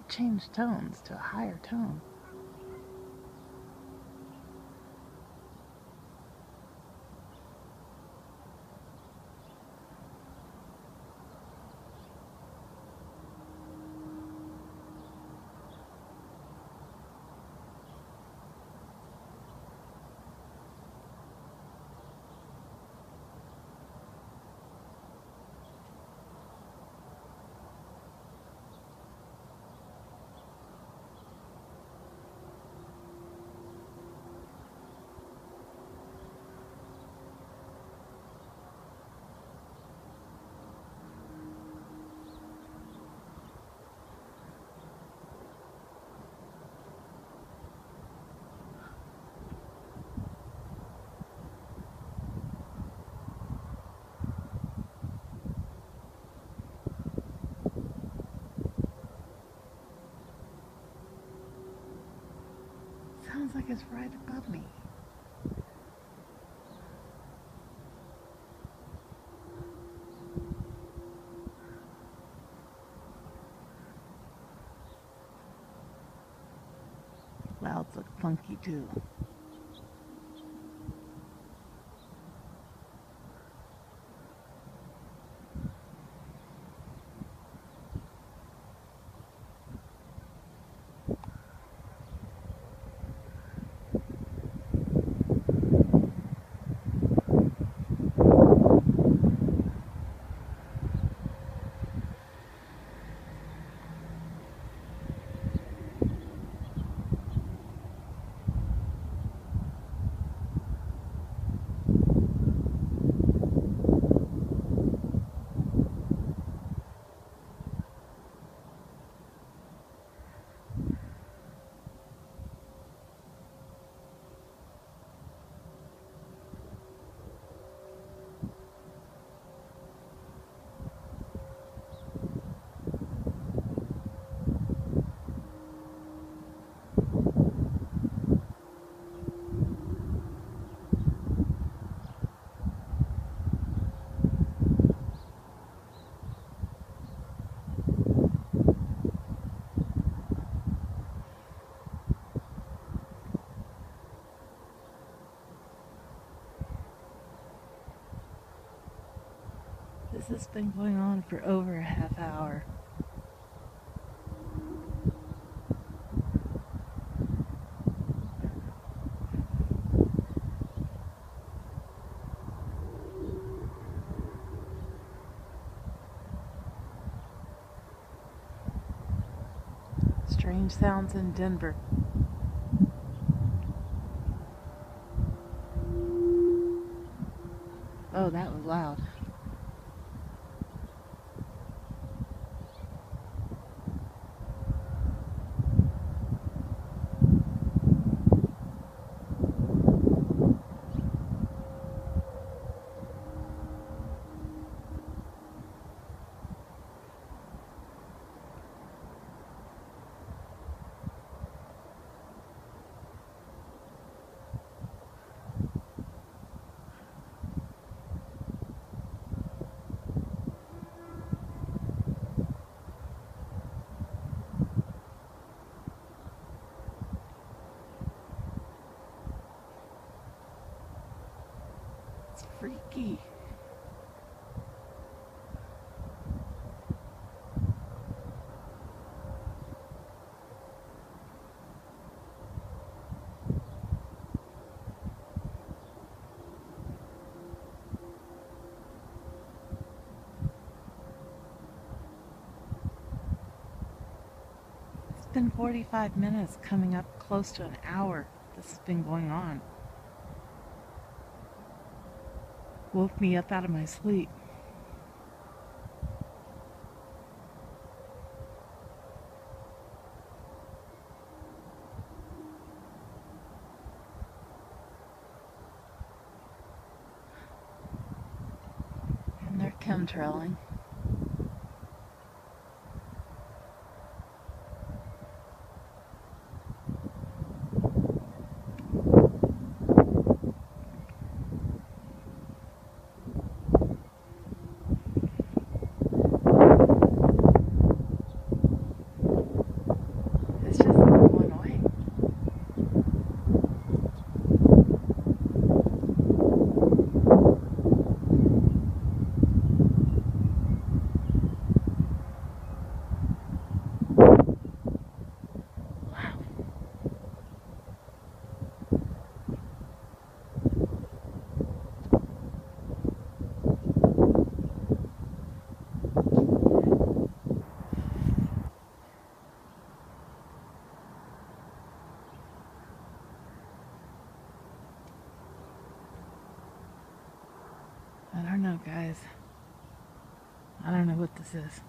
change tones to a higher tone. Sounds like it's right above me. Clouds look funky too. This has been going on for over a half hour. Strange sounds in Denver. Oh, that was loud. It's freaky. It's been 45 minutes, coming up close to an hour. This has been going on. Woke me up out of my sleep. And they're chemtrailing. I don't know what this is.